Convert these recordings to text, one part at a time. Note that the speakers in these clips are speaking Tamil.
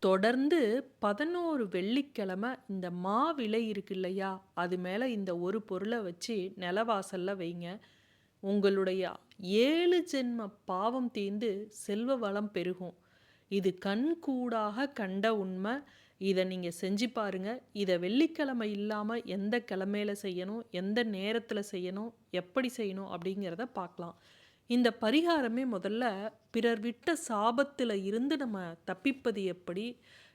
தொடர்ந்து 11 வெள்ளிக்கிழமை இந்த மாவிலை இருக்கு இல்லையா? அது மேல இந்த ஒரு பொருள வச்சு நிலவாசல்ல வைங்க. உங்களுடைய 7 ஜென்ம பாவம் தீர்ந்து செல்வ வளம் பெருகும். இது கண்கூடாக கண்ட உண்மை. இத நீங்க செஞ்சு பாருங்க. இத வெள்ளிக்கிழமை இல்லாம எந்த கிழமையில செய்யணும், எந்த நேரத்தில செய்யணும், எப்படி செய்யணும் அப்படிங்கிறத பார்க்கலாம். இந்த பரிகாரமே முதல்ல பிறர் விட்ட சாபத்தில இருந்து நம்ம தப்பிப்பது எப்படி,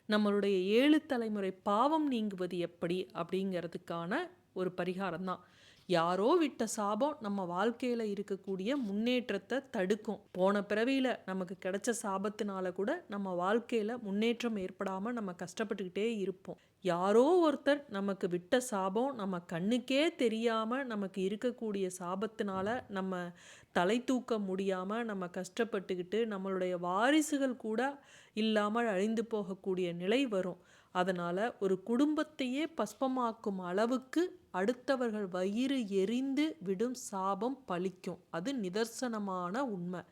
நம்மளுடைய 7 தலைமுறை பாவம் நீங்குவது எப்படி அப்படிங்கிறதுக்கான ஒரு பரிகாரம் தான். யாரோ விட்ட சாபம் நம்ம வாழ்க்கையில இருக்கக்கூடிய முன்னேற்றத்தை தடுக்கும். போன பிறவியில நமக்கு கிடைச்ச சாபத்தினால கூட நம்ம வாழ்க்கையில முன்னேற்றம் ஏற்படாம நம்ம கஷ்டப்பட்டுக்கிட்டே இருப்போம். யாரோ ஒருத்தர் நமக்கு விட்ட சாபம் நம்ம கண்ணுக்கே தெரியாம நமக்கு இருக்கக்கூடிய சாபத்தினால நம்ம தலை தூக்க முடியாம நம்ம கஷ்டப்பட்டுக்கிட்டு நம்மளுடைய வாரிசுகள் கூட இல்லாமல் அழிந்து போகக்கூடிய நிலை வரும். அதனால ஒரு குடும்பத்தையே பஸ்பமாக்கும் அளவுக்கு அடுத்தவர்கள் வயிறு எரிந்து விடும் சாபம் பலிக்கும். அது நிதர்சனமான உண்மை.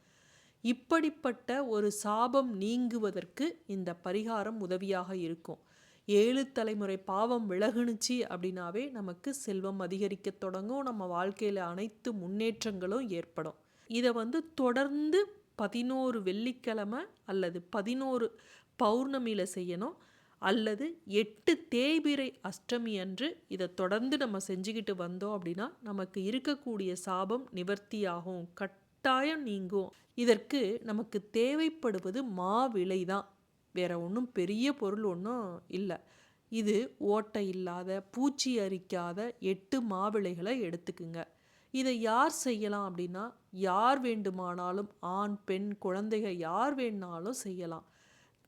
இப்படிப்பட்ட ஒரு சாபம் நீங்குவதற்கு இந்த பரிகாரம் உதவியாக இருக்கும். 7 தலைமுறை பாவம் விலகுனுச்சு அப்படின்னாவே நமக்கு செல்வம் அதிகரிக்க தொடங்கும். நம்ம வாழ்க்கையில் அனைத்து முன்னேற்றங்களும் ஏற்படும். இதை தொடர்ந்து 11 வெள்ளிக்கிழமை அல்லது 11 பௌர்ணமியில் செய்யணும். அல்லது 8 தேய்பிறை அஷ்டமி அன்று இதை தொடர்ந்து நம்ம செஞ்சுக்கிட்டு வந்தோம் அப்படின்னா நமக்கு இருக்கக்கூடிய சாபம் நிவர்த்தியாகும், கட்டாயம் நீங்கும். இதற்கு நமக்கு தேவைப்படுவது மாவிலை தான். வேற ஒன்றும் பெரிய பொருள் ஒன்றும் இல்லை. இது ஓட்டை இல்லாத பூச்சி அரிக்காத 8 மாவிளைகளை எடுத்துக்குங்க. இதை யார் செய்யலாம் அப்படின்னா, யார் வேண்டுமானாலும் ஆண் பெண் குழந்தைகள் யார் வேணாலும் செய்யலாம்.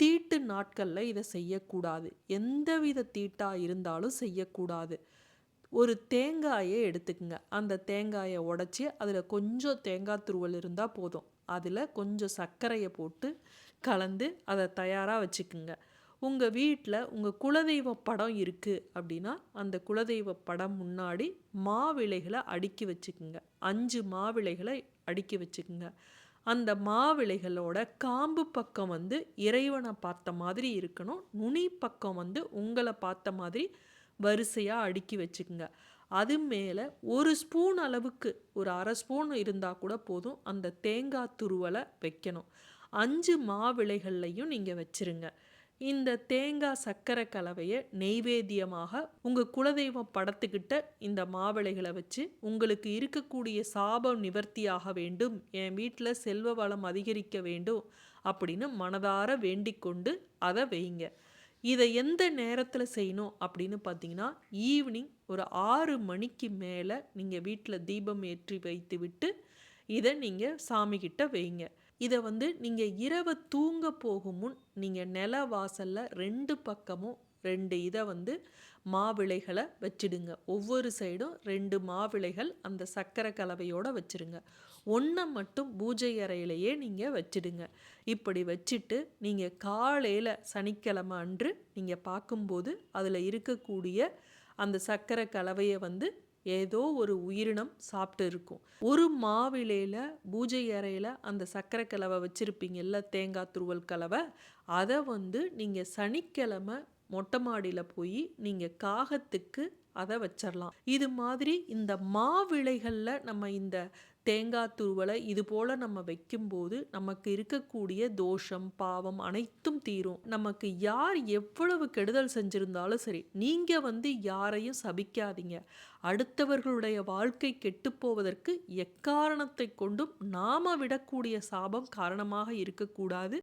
தீட்டு நாட்களில் இதை செய்யக்கூடாது. எந்தவித தீட்டாக இருந்தாலும் செய்யக்கூடாது. ஒரு தேங்காயை எடுத்துக்குங்க. அந்த தேங்காயை உடைச்சி அதில் கொஞ்சம் தேங்காய் துருவல் இருந்தால் போதும். அதில் கொஞ்சம் சர்க்கரையை போட்டு கலந்து அதை தயாராக வச்சுக்குங்க. உங்கள் வீட்டில் உங்கள் குலதெய்வ படம் இருக்குது அப்படின்னா அந்த குலதெய்வ படம் முன்னாடி மாவிளைகளை அடுக்கி வச்சுக்குங்க. 5 மாவிளைகளை அடுக்கி வச்சுக்குங்க. அந்த மாவிளைகளோட காம்பு பக்கம் இறைவனை பார்த்த மாதிரி இருக்கணும். நுனி பக்கம் உங்களை பார்த்த மாதிரி வரிசையாக அடுக்கி வச்சுக்குங்க. அது மேலே ஒரு ஸ்பூன் அளவுக்கு, ஒரு அரை ஸ்பூன் இருந்தால் கூட போதும், அந்த தேங்காய் துருவலை வைக்கணும். 5 மாவிளைகள்லையும் நீங்கள் வச்சிருங்க. இந்த தேங்காய் சர்க்கரை கலவையை நெய்வேத்தியமாக உங்கள் குலதெய்வம் படத்துக்கிட்ட இந்த மாவிளைகளை வச்சு, உங்களுக்கு இருக்கக்கூடிய சாபம் நிவர்த்தியாக வேண்டும், என் வீட்டில் செல்வ வளம் அதிகரிக்க வேண்டும் அப்படின்னு மனதார வேண்டிக் கொண்டு அதை வைங்க. இதை எந்த நேரத்தில் செய்யணும் அப்படின்னு பார்த்தீங்கன்னா, ஈவினிங் ஒரு 6 மணிக்கு மேலே நீங்கள் வீட்டில் தீபம் ஏற்றி வைத்து விட்டு இதை நீங்கள் சாமிக்கிட்ட வைங்க. இதை நீங்கள் இரவு தூங்க போகும் முன் நீங்கள் நில வாசலில் 2 பக்கமும் 2 இதை மாவிளைகளை வச்சிடுங்க. ஒவ்வொரு சைடும் 2 மாவிளைகள் அந்த சர்க்கரை கலவையோடு வச்சிடுங்க. ஒன்றை மட்டும் பூஜை அறையிலேயே நீங்கள் வச்சிடுங்க. இப்படி வச்சுட்டு நீங்கள் காலையில் சனிக்கிழமை அன்று நீங்கள் பார்க்கும்போது அதில் இருக்கக்கூடிய அந்த சர்க்கரை கலவையை ஏதோ ஒரு உயிரினம் சாப்பிட்டு இருக்கும். ஒரு மாவிலையில் பூஜை அறையில் அந்த சர்க்கரை கலவை வச்சுருப்பீங்கல்ல, தேங்காய் துருவல் கலவை, அதை நீங்கள் சனிக்கிழமை மொட்டை மாடியில் போய் நீங்கள் காகத்துக்கு அதை வச்சிடலாம். இது மாதிரி இந்த மாவிளைகளில் நம்ம இந்த தேங்காய் துருவலை இது போல் நம்ம வைக்கும்போது நமக்கு இருக்கக்கூடிய தோஷம் பாவம் அனைத்தும் தீரும். நமக்கு யார் எவ்வளவு கெடுதல் செஞ்சிருந்தாலும் சரி, நீங்கள் யாரையும் சபிக்காதீங்க. அடுத்தவர்களுடைய வாழ்க்கை கெட்டுப்போவதற்கு எக்காரணத்தை கொண்டும் நாம விடக்கூடிய சாபம் காரணமாக இருக்கக்கூடாது.